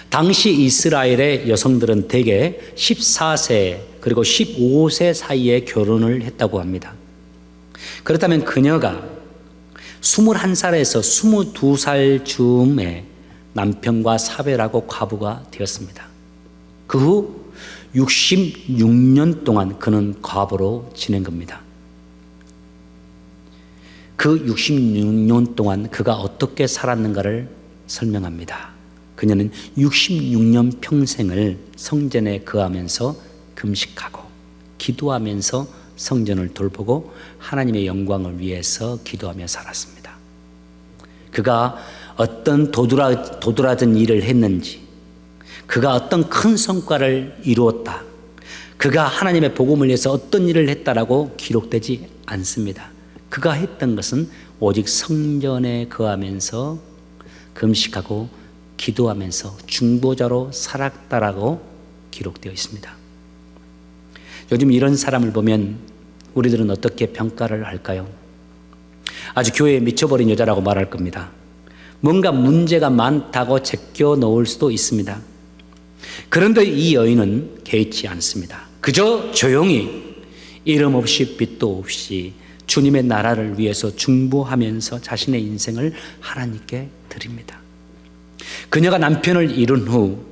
당시 이스라엘의 여성들은 대개 14세 그리고 15세 사이에 결혼을 했다고 합니다. 그렇다면 그녀가 21살에서 22살 즈음에 남편과 사별하고 과부가 되었습니다. 그 후 66년 동안 그는 과부로 지낸 겁니다. 그 66년 동안 그가 어떻게 살았는가를 설명합니다. 그녀는 66년 평생을 성전에 거하면서 금식하고 기도하면서 성전을 돌보고 하나님의 영광을 위해서 기도하며 살았습니다. 그가 어떤 도드라진 일을 했는지, 그가 어떤 큰 성과를 이루었다, 그가 하나님의 복음을 위해서 어떤 일을 했다라고 기록되지 않습니다. 그가 했던 것은 오직 성전에 거하면서 금식하고 기도하면서 중보자로 살았다라고 기록되어 있습니다. 요즘 이런 사람을 보면 우리들은 어떻게 평가를 할까요? 아주 교회에 미쳐버린 여자라고 말할 겁니다. 뭔가 문제가 많다고 제껴 놓을 수도 있습니다. 그런데 이 여인은 개의치 않습니다. 그저 조용히 이름 없이 빛도 없이 주님의 나라를 위해서 중보하면서 자신의 인생을 하나님께 드립니다. 그녀가 남편을 잃은 후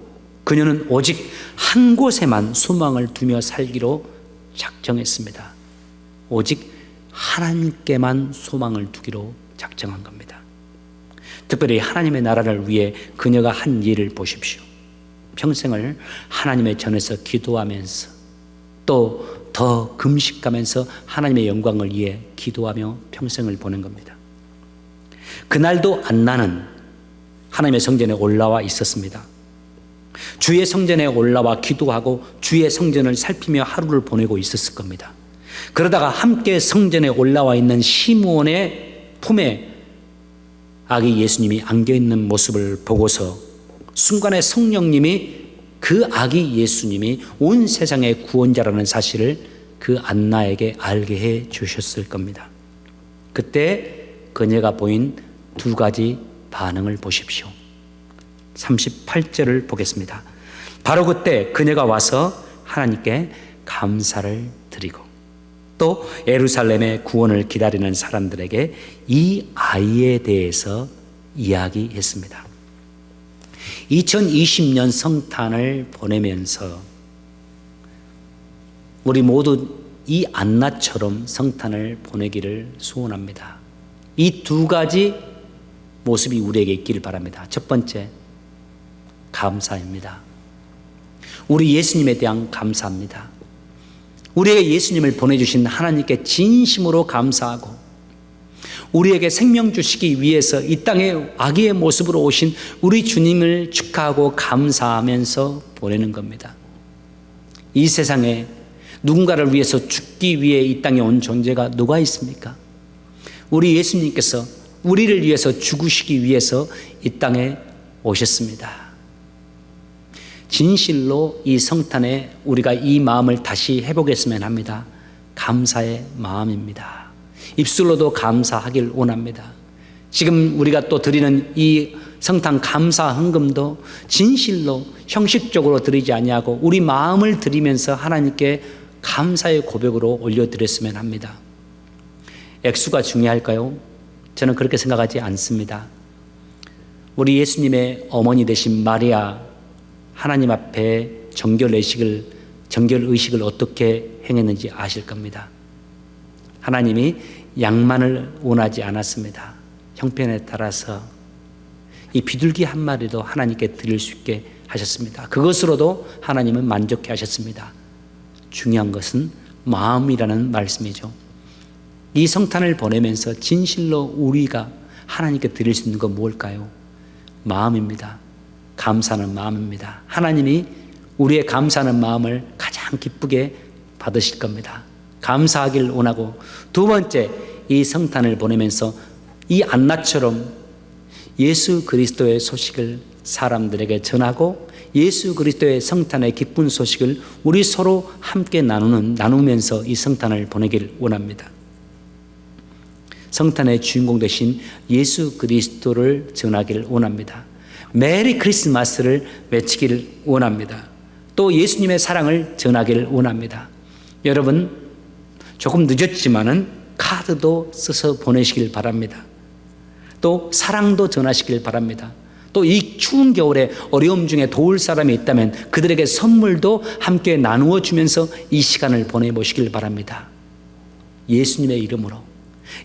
그녀는 오직 한 곳에만 소망을 두며 살기로 작정했습니다. 오직 하나님께만 소망을 두기로 작정한 겁니다. 특별히 하나님의 나라를 위해 그녀가 한 일을 보십시오. 평생을 하나님의 전에서 기도하면서 또 더 금식하면서 하나님의 영광을 위해 기도하며 평생을 보낸 겁니다. 그날도 안나는 하나님의 성전에 올라와 있었습니다. 주의 성전에 올라와 기도하고 주의 성전을 살피며 하루를 보내고 있었을 겁니다. 그러다가 함께 성전에 올라와 있는 시므온의 품에 아기 예수님이 안겨있는 모습을 보고서 순간에 성령님이 그 아기 예수님이 온 세상의 구원자라는 사실을 그 안나에게 알게 해 주셨을 겁니다. 그때 그녀가 보인 두 가지 반응을 보십시오. 38절을 보겠습니다. 바로 그때 그녀가 와서 하나님께 감사를 드리고 또 예루살렘의 구원을 기다리는 사람들에게 이 아이에 대해서 이야기했습니다. 2020년 성탄을 보내면서 우리 모두 이 안나처럼 성탄을 보내기를 소원합니다. 이 두 가지 모습이 우리에게 있기를 바랍니다. 첫 번째, 감사입니다. 우리 예수님에 대한 감사합니다. 우리에게 예수님을 보내주신 하나님께 진심으로 감사하고 우리에게 생명 주시기 위해서 이 땅에 아기의 모습으로 오신 우리 주님을 축하하고 감사하면서 보내는 겁니다. 이 세상에 누군가를 위해서 죽기 위해 이 땅에 온 존재가 누가 있습니까? 우리 예수님께서 우리를 위해서 죽으시기 위해서 이 땅에 오셨습니다. 진실로 이 성탄에 우리가 이 마음을 다시 해보겠으면 합니다. 감사의 마음입니다. 입술로도 감사하길 원합니다. 지금 우리가 또 드리는 이 성탄 감사 헌금도 진실로 형식적으로 드리지 아니하고 우리 마음을 드리면서 하나님께 감사의 고백으로 올려드렸으면 합니다. 액수가 중요할까요? 저는 그렇게 생각하지 않습니다. 우리 예수님의 어머니 되신 마리아, 하나님 앞에 정결 의식을 어떻게 행했는지 아실 겁니다. 하나님이 양만을 원하지 않았습니다. 형편에 따라서 이 비둘기 한 마리도 하나님께 드릴 수 있게 하셨습니다. 그것으로도 하나님은 만족해 하셨습니다. 중요한 것은 마음이라는 말씀이죠. 이 성탄을 보내면서 진실로 우리가 하나님께 드릴 수 있는 건 무엇일까요? 마음입니다. 감사하는 마음입니다. 하나님이 우리의 감사하는 마음을 가장 기쁘게 받으실 겁니다. 감사하길 원하고, 두 번째, 이 성탄을 보내면서 이 안나처럼 예수 그리스도의 소식을 사람들에게 전하고 예수 그리스도의 성탄의 기쁜 소식을 우리 서로 함께 나누면서 이 성탄을 보내길 원합니다. 성탄의 주인공 되신 예수 그리스도를 전하기를 원합니다. 메리 크리스마스를 외치기를 원합니다. 또 예수님의 사랑을 전하기를 원합니다. 여러분, 조금 늦었지만은 카드도 써서 보내시길 바랍니다. 또 사랑도 전하시길 바랍니다. 또 이 추운 겨울에 어려움 중에 도울 사람이 있다면 그들에게 선물도 함께 나누어 주면서 이 시간을 보내보시길 바랍니다. 예수님의 이름으로,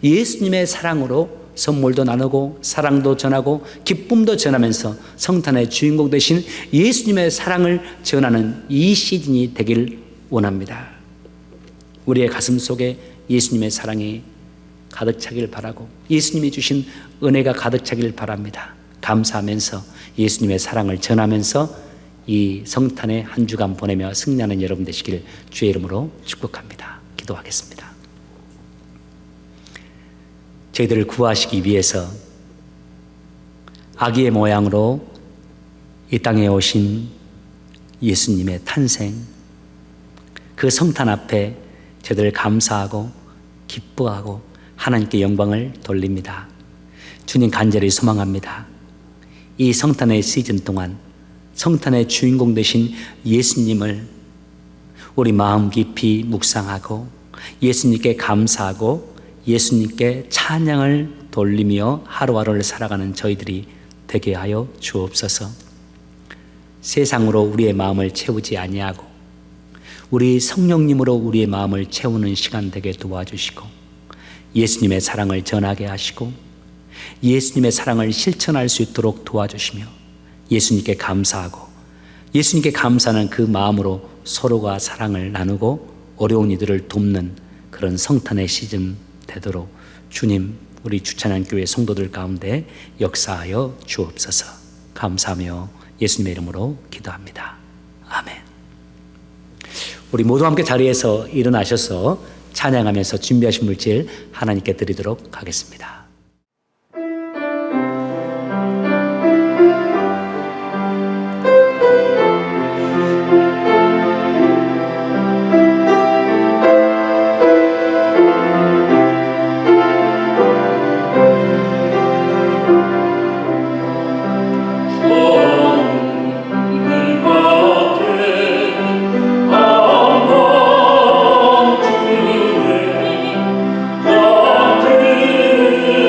예수님의 사랑으로 선물도 나누고 사랑도 전하고 기쁨도 전하면서 성탄의 주인공 되신 예수님의 사랑을 전하는 이 시즌이 되길 원합니다. 우리의 가슴 속에 예수님의 사랑이 가득 차길 바라고 예수님이 주신 은혜가 가득 차길 바랍니다. 감사하면서 예수님의 사랑을 전하면서 이 성탄의 한 주간 보내며 승리하는 여러분 되시길 주의 이름으로 축복합니다. 기도하겠습니다. 저희들을 구하시기 위해서 아기의 모양으로 이 땅에 오신 예수님의 탄생, 그 성탄 앞에 저희들 감사하고 기뻐하고 하나님께 영광을 돌립니다. 주님 간절히 소망합니다. 이 성탄의 시즌 동안 성탄의 주인공 되신 예수님을 우리 마음 깊이 묵상하고 예수님께 감사하고 예수님께 찬양을 돌리며 하루하루를 살아가는 저희들이 되게 하여 주옵소서. 세상으로 우리의 마음을 채우지 아니하고 우리 성령님으로 우리의 마음을 채우는 시간 되게 도와주시고 예수님의 사랑을 전하게 하시고 예수님의 사랑을 실천할 수 있도록 도와주시며 예수님께 감사하고 예수님께 감사하는 그 마음으로 서로가 사랑을 나누고 어려운 이들을 돕는 그런 성탄의 시즌 되도록 주님 우리 주찬양교회 성도들 가운데 역사하여 주옵소서. 감사하며 예수님의 이름으로 기도합니다. 아멘. 우리 모두 함께 자리에서 일어나셔서 찬양하면서 준비하신 물질 하나님께 드리도록 하겠습니다. 주의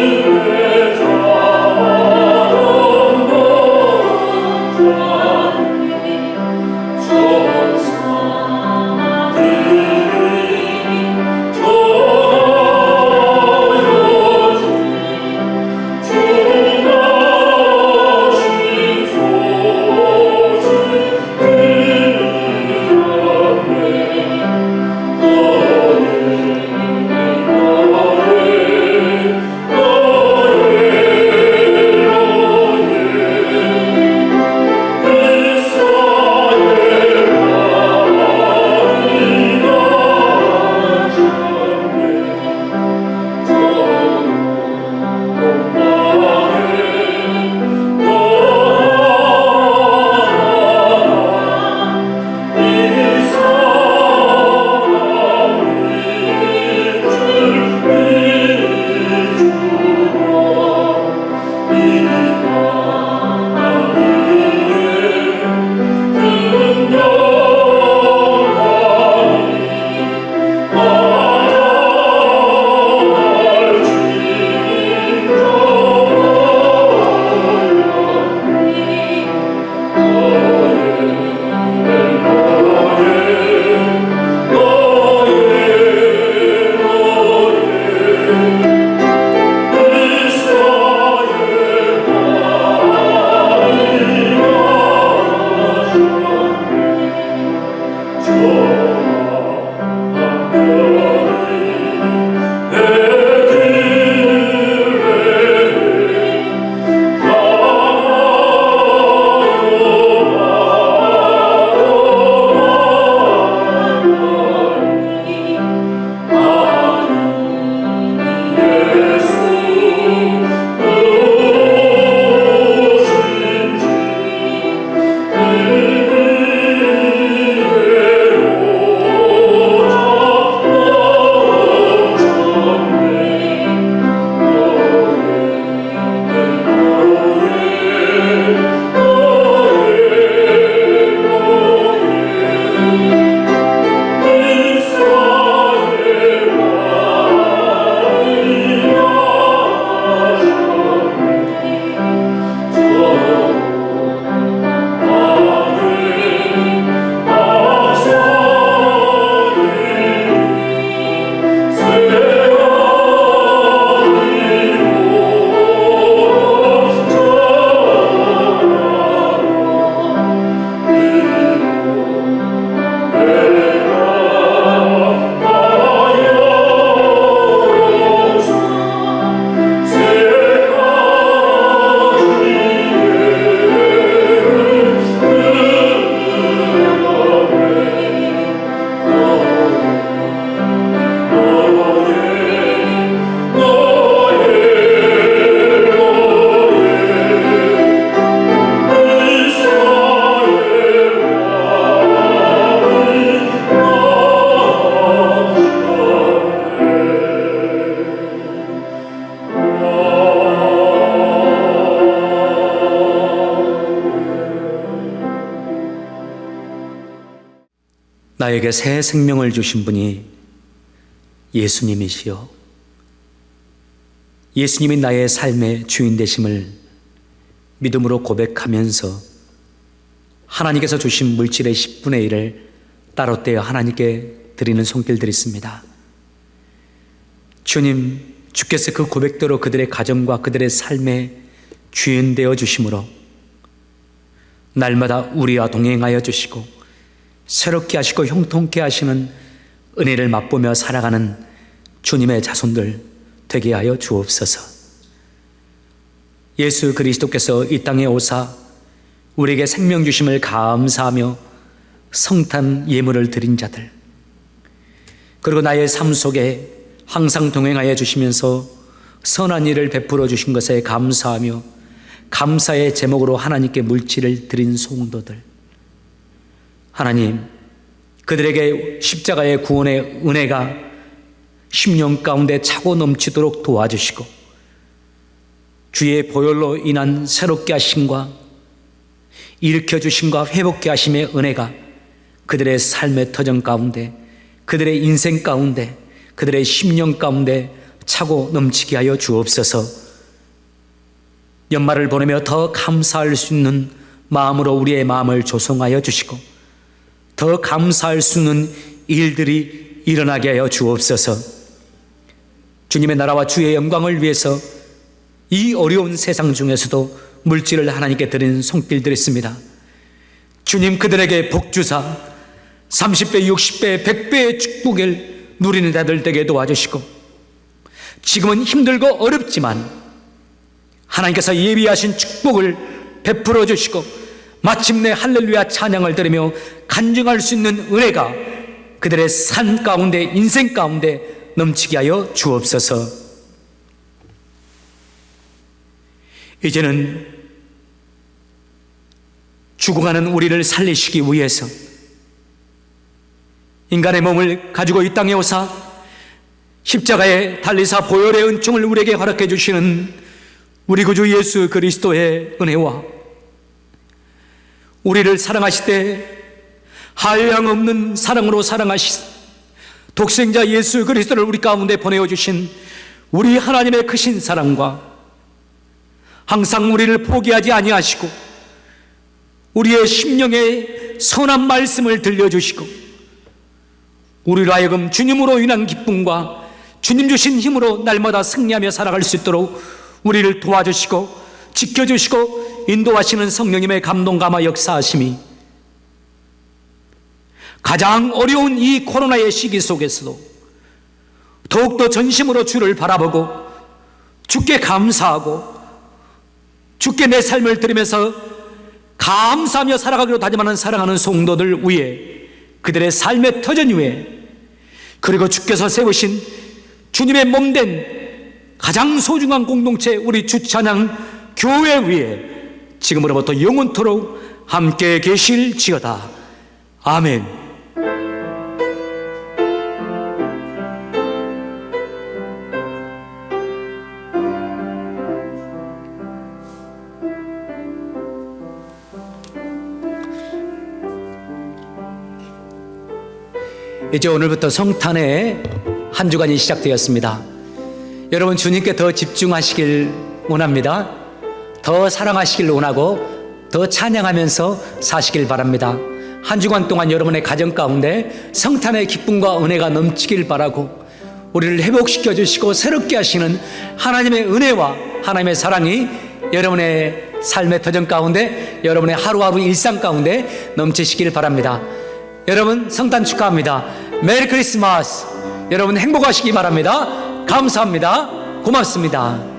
나에게 새 생명을 주신 분이 예수님이시요. 예수님이 나의 삶의 주인 되심을 믿음으로 고백하면서 하나님께서 주신 물질의 10분의 1을 따로 떼어 하나님께 드리는 손길들이 있습니다. 주님, 주께서 그 고백대로 그들의 가정과 그들의 삶의 주인 되어 주심으로 날마다 우리와 동행하여 주시고 새롭게 하시고 형통케 하시는 은혜를 맛보며 살아가는 주님의 자손들 되게 하여 주옵소서. 예수 그리스도께서 이 땅에 오사 우리에게 생명 주심을 감사하며 성탄 예물을 드린 자들, 그리고 나의 삶 속에 항상 동행하여 주시면서 선한 일을 베풀어 주신 것에 감사하며 감사의 제목으로 하나님께 물질을 드린 성도들, 하나님, 그들에게 십자가의 구원의 은혜가 심령 가운데 차고 넘치도록 도와주시고 주의 보혈로 인한 새롭게 하심과 일으켜 주심과 회복케 하심의 은혜가 그들의 삶의 터전 가운데, 그들의 인생 가운데, 그들의 심령 가운데 차고 넘치게 하여 주옵소서. 연말을 보내며 더 감사할 수 있는 마음으로 우리의 마음을 조성하여 주시고 더 감사할 수 있는 일들이 일어나게 하여 주옵소서. 주님의 나라와 주의 영광을 위해서 이 어려운 세상 중에서도 물질을 하나님께 드리는 손길들이 있습니다. 주님, 그들에게 복주사 30배, 60배, 100배의 축복을 누리는 자들 되게 도와주시고 지금은 힘들고 어렵지만 하나님께서 예비하신 축복을 베풀어 주시고 마침내 할렐루야 찬양을 들으며 간증할 수 있는 은혜가 그들의 삶 가운데, 인생 가운데 넘치게 하여 주옵소서. 이제는 죽어가는 우리를 살리시기 위해서 인간의 몸을 가지고 이 땅에 오사 십자가에 달리사 보혈의 은총을 우리에게 허락해 주시는 우리 구주 예수 그리스도의 은혜와 우리를 사랑하시되 한량없는 사랑으로 사랑하시 독생자 예수 그리스도를 우리 가운데 보내어 주신 우리 하나님의 크신 사랑과 항상 우리를 포기하지 아니하시고 우리의 심령에 선한 말씀을 들려주시고 우리로 하여금 주님으로 인한 기쁨과 주님 주신 힘으로 날마다 승리하며 살아갈 수 있도록 우리를 도와주시고 지켜주시고 인도하시는 성령님의 감동 감화 역사하심이 가장 어려운 이 코로나의 시기 속에서도 더욱더 전심으로 주를 바라보고 주께 감사하고 주께 내 삶을 드리면서 감사하며 살아가기로 다짐하는 사랑하는 성도들 위에, 그들의 삶의 터전 위에, 그리고 주께서 세우신 주님의 몸된 가장 소중한 공동체 우리 주찬양 교회 위에 지금으로부터 영원토록 함께 계실지어다. 아멘. 이제 오늘부터 성탄의 한 주간이 시작되었습니다. 여러분, 주님께 더 집중하시길 원합니다. 더 사랑하시길 원하고 더 찬양하면서 사시길 바랍니다. 한 주간 동안 여러분의 가정 가운데 성탄의 기쁨과 은혜가 넘치길 바라고 우리를 회복시켜 주시고 새롭게 하시는 하나님의 은혜와 하나님의 사랑이 여러분의 삶의 터전 가운데, 여러분의 하루하루 일상 가운데 넘치시길 바랍니다. 여러분, 성탄 축하합니다. 메리 크리스마스. 여러분 행복하시기 바랍니다. 감사합니다. 고맙습니다.